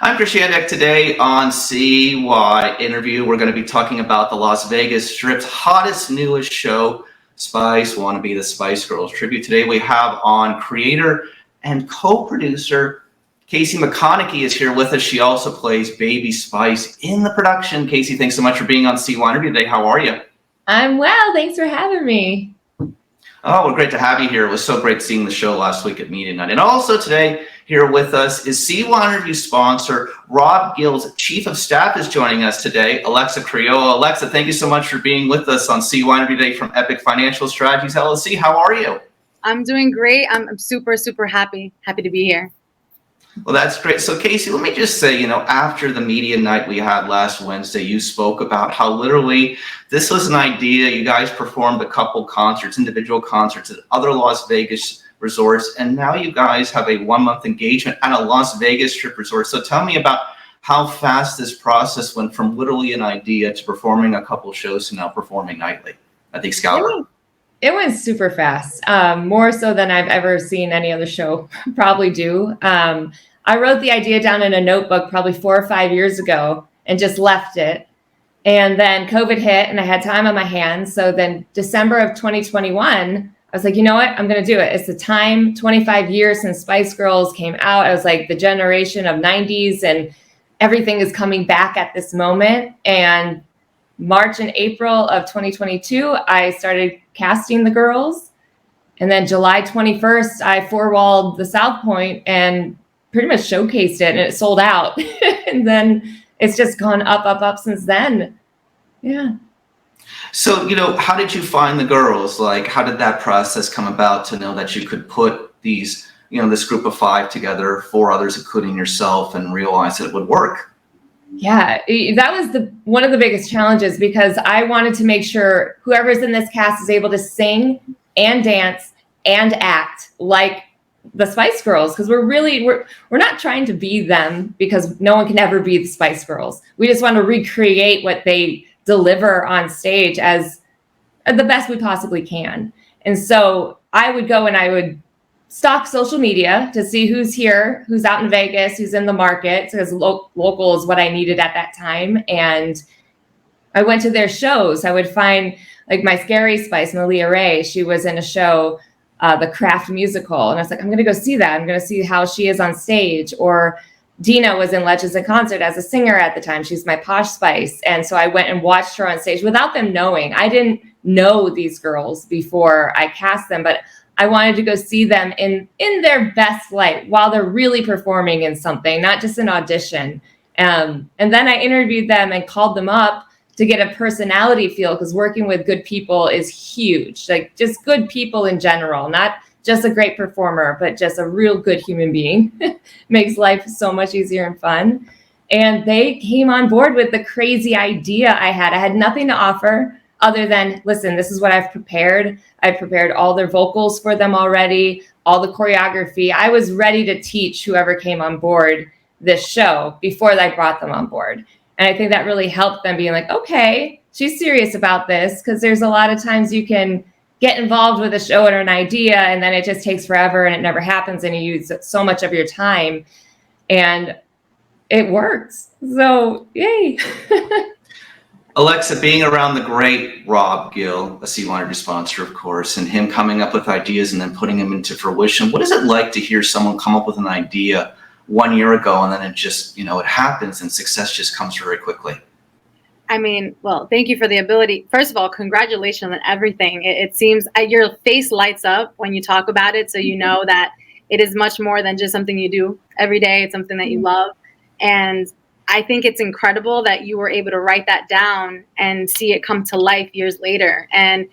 I'm Krishandek. Today on CYInterview, we're going to be talking about the Las Vegas Strip's hottest, newest show, Spice, Wannabe, the Spice Girls tribute. Today we have on creator and co-producer Casey McConachie is here with us. She also plays Baby Spice in the production. Casey, thanks so much for being on CYInterview today. How are you? I'm well. Thanks for having me. Oh, well, great to have you here. It was so great seeing the show last week at Media Night. And also today, here with us is CYInterview sponsor Rob Gill's Chief of Staff is joining us today, Alexa Criollo. Alexa, thank you so much for being with us on CYInterview today from Epic Financial Strategies LLC. How are you? I'm doing great. I'm super happy to be here. Well, that's great. So, Casey, let me just say, after the media night we had last Wednesday, you spoke about how literally this was an idea. You guys performed a couple concerts, individual concerts at other Las Vegas resorts, and now you guys have a 1-month engagement at a Las Vegas Strip resort. So tell me about how fast this process went from literally an idea to performing a couple shows to now performing nightly at the Excalibur. It went super fast, more so than I've ever seen any other show probably do. I wrote the idea down in a notebook probably 4 or 5 years ago and just left it. And then COVID hit and I had time on my hands. So then December of 2021, I was like, you know what? I'm going to do it. It's the time, 25 years since Spice Girls came out. I was like the generation of 90s and everything is coming back at this moment. And March and April of 2022, I started casting the girls. And then July 21st, I four-walled the South Point and pretty much showcased it and it sold out. And then it's just gone up since then. Yeah. So, how did you find the girls? Like, how did that process come about to know that you could put these, this group of 5 together, 4 others, including yourself, and realize that it would work? Yeah, that was one of the biggest challenges because I wanted to make sure whoever's in this cast is able to sing and dance and act like the Spice Girls, because we're not trying to be them because no one can ever be the Spice Girls. We just want to recreate what they deliver on stage as the best we possibly can. And so I would go and I would stalk social media to see who's here, who's out in Vegas, who's in the market, because local is what I needed at that time. And I went to their shows. I would find like my Scary Spice, Malia Ray. She was in a show, the Craft musical. And I was like, I'm going to go see that. I'm going to see how she is on stage. Or Dina was in Legends in Concert as a singer at the time. She's my Posh Spice. And so I went and watched her on stage without them knowing. I didn't know these girls before I cast them, but I wanted to go see them in their best light while they're really performing in something, not just an audition. And then I interviewed them and called them up to get a personality feel, because working with good people is huge. Like just good people in general, not just a great performer, but just a real good human being makes life so much easier and fun. And they came on board with the crazy idea I had. I had nothing to offer other than, listen, this is what I've prepared. I've prepared all their vocals for them already, all the choreography. I was ready to teach whoever came on board this show before I brought them on board. And I think that really helped them being like, okay, she's serious about this, because there's a lot of times you can get involved with a show or an idea and then it just takes forever and it never happens and you use so much of your time, and it works. So yay. Alexa, being around the great Rob Gill, a CYInterview sponsor, of course, and him coming up with ideas and then putting them into fruition, what is it like to hear someone come up with an idea 1 year ago and then it just, it happens and success just comes very quickly? I mean, well, thank you for the ability. First of all, congratulations on everything. It seems your face lights up when you talk about it. So you know that it is much more than just something you do every day. It's something that you love. And I think it's incredible that you were able to write that down and see it come to life years later. And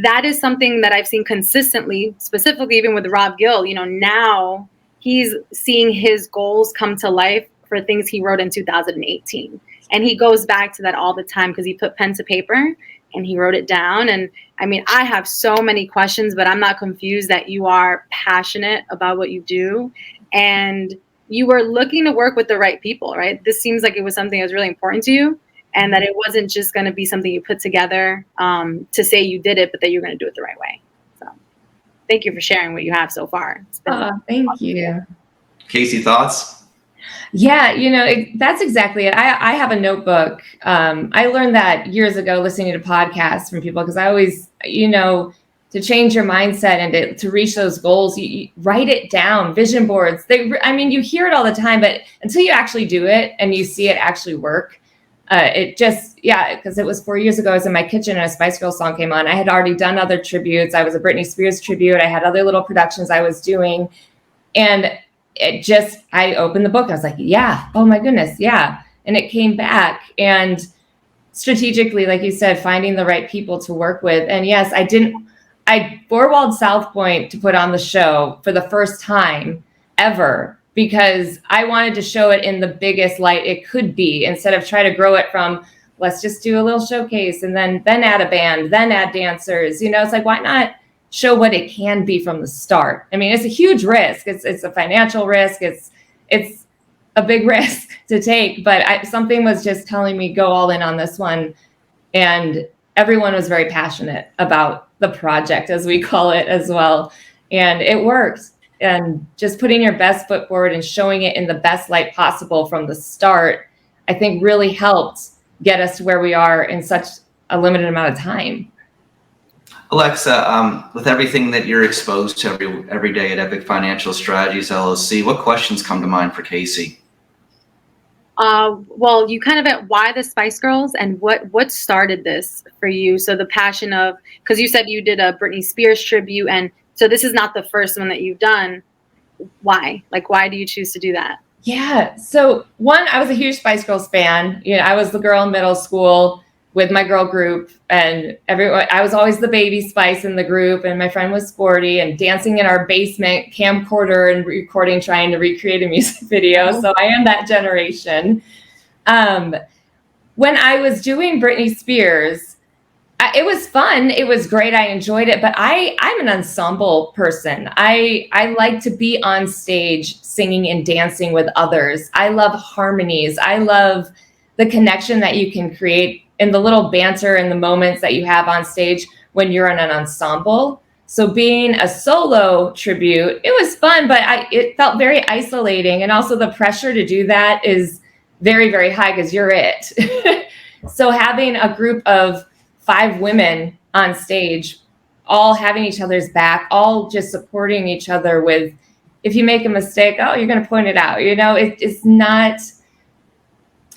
that is something that I've seen consistently, specifically even with Rob Gill. Now he's seeing his goals come to life for things he wrote in 2018. And he goes back to that all the time because he put pen to paper and he wrote it down. And I mean, I have so many questions, but I'm not confused that you are passionate about what you do. And you were looking to work with the right people, right? This seems like it was something that was really important to you, and that it wasn't just going to be something you put together to say you did it, but that you're going to do it the right way. So thank you for sharing what you have so far. Thank you. Casey, thoughts? Yeah, that's exactly it. I have a notebook. I learned that years ago listening to podcasts from people because I always, to change your mindset and to reach those goals, you write it down. Vision boards. You hear it all the time, but until you actually do it and you see it actually work, because it was 4 years ago. I was in my kitchen and a Spice Girls song came on. I had already done other tributes. I was a Britney Spears tribute. I had other little productions I was doing, and I opened the book. I was like, yeah, oh my goodness, yeah. And it came back, and strategically, like you said, finding the right people to work with. And yes, I four-walled South Point to put on the show for the first time ever because I wanted to show it in the biggest light it could be instead of try to grow it from, let's just do a little showcase and then add a band, then add dancers. It's like, why not show what it can be from the start? I mean, it's a huge risk. It's a financial risk. It's a big risk to take, but something was just telling me go all in on this one. And everyone was very passionate about the project, as we call it as well. And it worked. And just putting your best foot forward and showing it in the best light possible from the start, I think really helped get us to where we are in such a limited amount of time. Alexa, with everything that you're exposed to every day at Epic Financial Strategies LLC, what questions come to mind for Casey? Well, you kind of at why the Spice Girls and what started this for you? So the passion of, because you said you did a Britney Spears tribute, and so this is not the first one that you've done. Why? Like, why do you choose to do that? Yeah. So one, I was a huge Spice Girls fan. I was the girl in middle school with my girl group, and I was always the baby Spice in the group, and my friend was Sporty and dancing in our basement camcorder and recording, trying to recreate a music video. So I am that generation. When I was doing Britney Spears, it was fun. It was great. I enjoyed it, but I'm an ensemble person. I like to be on stage singing and dancing with others. I love harmonies. I love the connection that you can create in the little banter and the moments that you have on stage when you're in an ensemble. So being a solo tribute, it was fun, but it felt very isolating. And also the pressure to do that is very, very high because you're it. So having a group of 5 women on stage, all having each other's back, all just supporting each other with, if you make a mistake, oh, you're going to point it out. It's not...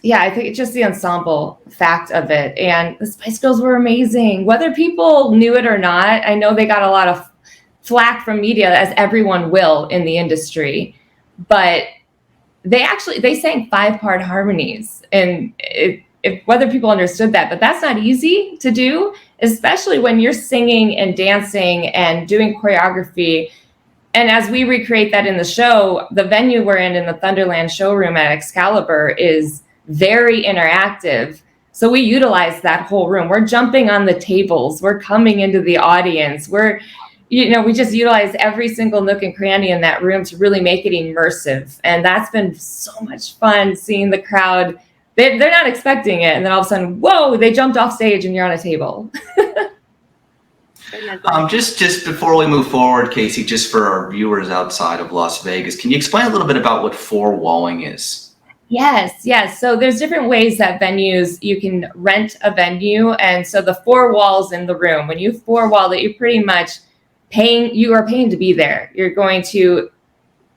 Yeah, I think it's just the ensemble fact of it. And the Spice Girls were amazing. Whether people knew it or not, I know they got a lot of flack from media, as everyone will in the industry. But they sang 5-part harmonies. And whether people understood that, but that's not easy to do, especially when you're singing and dancing and doing choreography. And as we recreate that in the show, the venue we're in the Thunderland showroom at Excalibur is very interactive. So we utilize that whole room. We're jumping on the tables. We're coming into the audience. We just utilize every single nook and cranny in that room to really make it immersive. And that's been so much fun seeing the crowd. They're not expecting it. And then all of a sudden, whoa, they jumped off stage and you're on a table. Just before we move forward, Casey, just for our viewers outside of Las Vegas, can you explain a little bit about what four-walling is? Yes. So there's different ways that you can rent a venue. And so the 4 walls in the room, when you 4-wall it, you're pretty much you are paying to be there. You're going to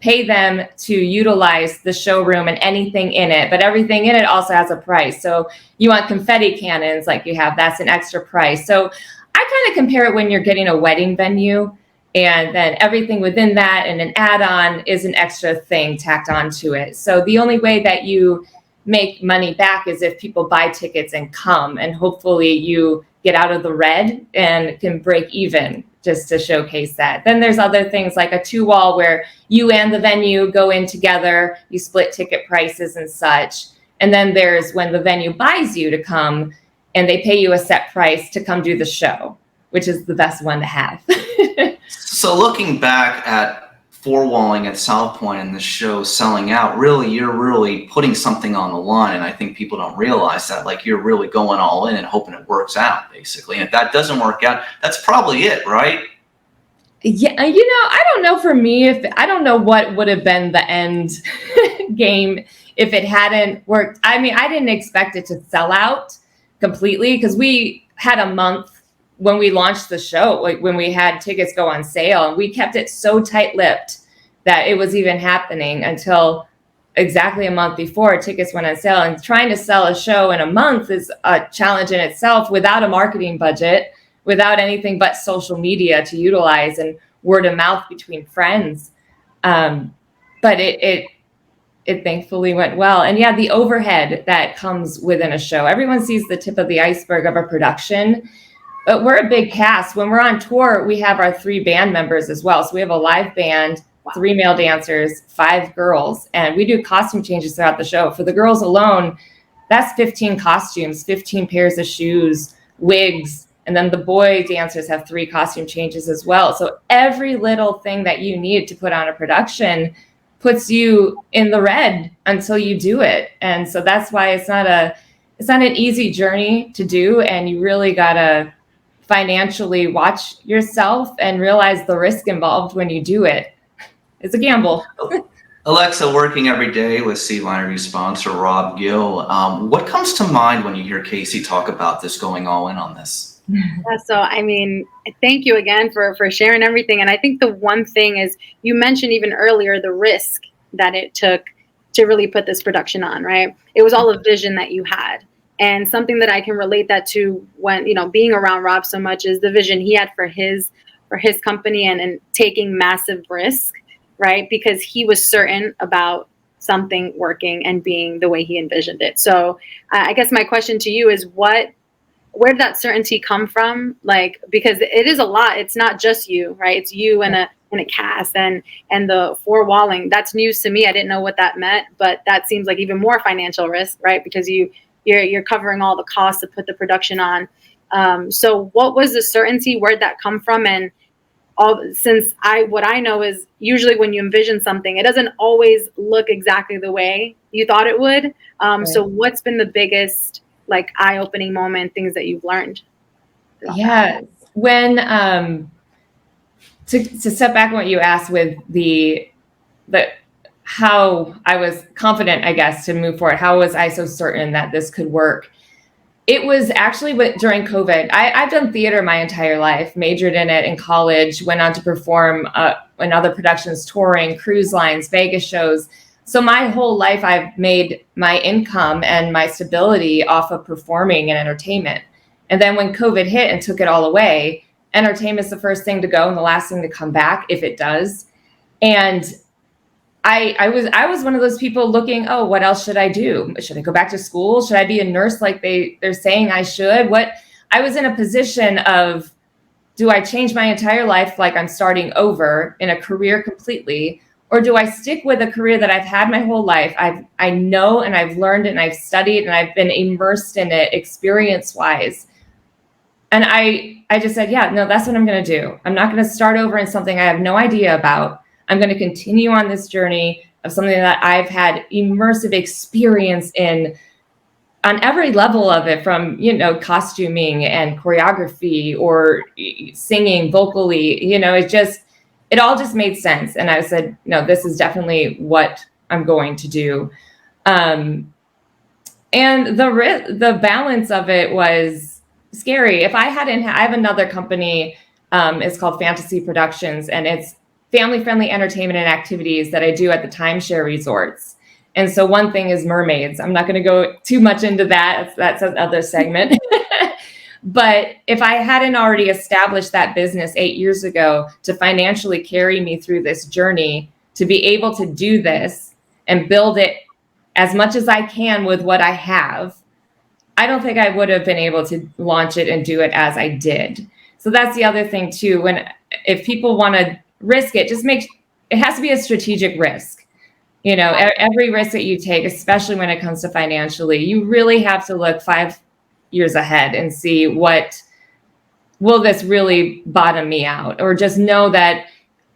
pay them to utilize the showroom and anything in it, but everything in it also has a price. So you want confetti cannons like you have, that's an extra price. So I kind of compare it when you're getting a wedding venue. And then everything within that and an add-on is an extra thing tacked onto it. So the only way that you make money back is if people buy tickets and come, and hopefully you get out of the red and can break even just to showcase that. Then there's other things like a 2-wall where you and the venue go in together, you split ticket prices and such. And then there's when the venue buys you to come and they pay you a set price to come do the show, which is the best one to have. So looking back at 4-walling at South Point and the show selling out, really, you're really putting something on the line. And I think people don't realize that, like, you're really going all in and hoping it works out, basically. And if that doesn't work out, that's probably it, right? Yeah, I don't know for me I don't know what would have been the end game if it hadn't worked. I mean, I didn't expect it to sell out completely because we had a month when we launched the show, like when we had tickets go on sale, and we kept it so tight-lipped that it was even happening until exactly a month before tickets went on sale. And trying to sell a show in a month is a challenge in itself without a marketing budget, without anything but social media to utilize and word of mouth between friends. But it thankfully went well. And yeah, the overhead that comes within a show, everyone sees the tip of the iceberg of a production, but we're a big cast. When we're on tour, we have our 3 band members as well. So we have a live band, 3 male dancers, 5 girls, and we do costume changes throughout the show. For the girls alone, that's 15 costumes, 15 pairs of shoes, wigs, and then the boy dancers have 3 costume changes as well. So every little thing that you need to put on a production puts you in the red until you do it. And so that's why it's not an easy journey to do, and you really gotta financially watch yourself and realize the risk involved when you do it. It's a gamble. Alexa, working every day with CYInterview sponsor Rob Gill, what comes to mind when you hear Casey talk about this, going all in on this? Yeah, so, I mean, thank you again for sharing everything. And I think the one thing is, you mentioned even earlier the risk that it took to really put this production on, right? It was all a vision that you had. And something that I can relate that to when, being around Rob so much is the vision he had for his company and taking massive risk, right? Because he was certain about something working and being the way he envisioned it. So I guess my question to you is where did that certainty come from? Like, because it is a lot. It's not just you, right? It's you and a cast and the 4 walling. That's news to me. I didn't know what that meant, but that seems like even more financial risk, right? Because you're covering all the costs to put the production on. So what was the certainty? Where'd that come from? And what I know is usually when you envision something, it doesn't always look exactly the way you thought it would. Right. So what's been the biggest eye-opening moment, things that you've learned? Yeah, when to step back on what you asked with the how I was confident, I guess, to move forward. How was I so certain that this could work? It was actually during COVID. I've done theater my entire life, majored in it in college, went on to perform in other productions, touring, cruise lines, Vegas shows. So my whole life, I've made my income and my stability off of performing and entertainment. And then when COVID hit and took it all away, entertainment's the first thing to go and the last thing to come back, if it does. And I was one of those people looking, oh, what else should I do? Should I go back to school? Should I be a nurse like they're saying I should? I was in a position of, do I change my entire life like I'm starting over in a career completely? Or do I stick with a career that I've had my whole life? I know, and I've learned it, and I've studied, and I've been immersed in it experience-wise. And I just said, yeah, no, that's what I'm going to do. I'm not going to start over in something I have no idea about. I'm going to continue on this journey of something that I've had immersive experience in on every level of it, from, costuming and choreography or singing vocally, it all just made sense. And I said, no, this is definitely what I'm going to do. And the balance of it was scary. If I have another company, it's called Fantasy Productions, and it's family-friendly entertainment and activities that I do at the timeshare resorts. And so one thing is mermaids. I'm not going to go too much into that. That's another segment. But if I hadn't already established that business 8 years ago to financially carry me through this journey, to be able to do this and build it as much as I can with what I have, I don't think I would have been able to launch it and do it as I did. So that's the other thing too. If people want to risk it, it has to be a strategic risk. Every risk that you take, especially when it comes to financially, you really have to look 5 years ahead and see will this really bottom me out, or just know that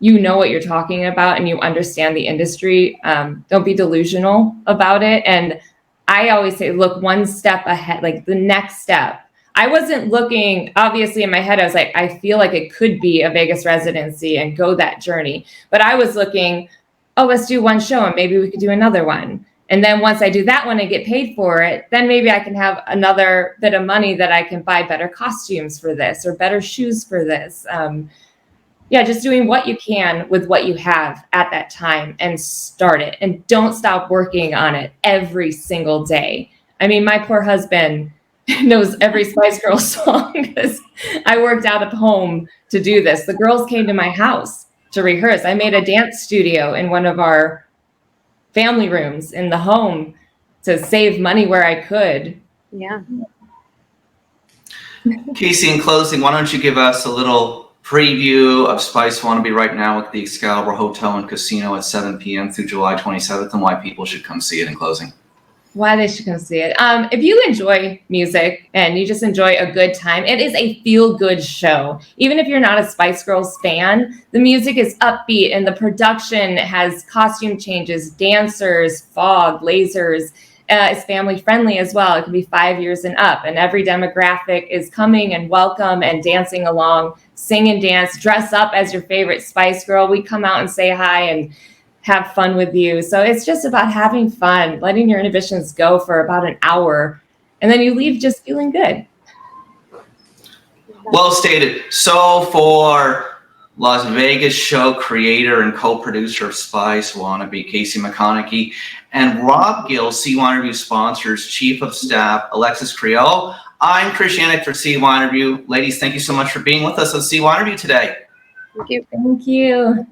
you know what you're talking about and you understand the industry. Don't be delusional about it. And I always say, look one step ahead, like the next step. I wasn't looking, obviously in my head, I was like, I feel like it could be a Vegas residency and go that journey. But I was looking, oh, let's do one show and maybe we could do another one. And then once I do that one and get paid for it, then maybe I can have another bit of money that I can buy better costumes for this or better shoes for this. Yeah, just doing what you can with what you have at that time and start it. And don't stop working on it every single day. I mean, my poor husband knows every Spice Girls song because I worked out of home to do this. The girls came to my house to rehearse. I made a dance studio in one of our family rooms in the home to save money where I could. Yeah. Casey, in closing, why don't you give us a little preview of Spice Wannabe right now at the Excalibur Hotel and Casino at 7 p.m. through July 27th, and why people should come see it in closing. Why they should come see it. If you enjoy music and you just enjoy a good time, it is a feel-good show. Even if you're not a Spice Girls fan, the music is upbeat and the production has costume changes, dancers, fog, lasers. It's family-friendly as well. It can be 5 years and up, and every demographic is coming and welcome and dancing along, sing and dance, dress up as your favorite Spice Girl. We come out and say hi and have fun with you. So it's just about having fun, letting your inhibitions go for about an hour, and then you leave just feeling good. Well stated. So for Las Vegas show creator and co-producer of Spice Wannabe, Casey McConachie, and Rob Gill, CYInterview sponsors, Chief of Staff, Alexis Creole, I'm Chris Yannick for CYInterview. Ladies, thank you so much for being with us on CYInterview today. Thank you. Thank you.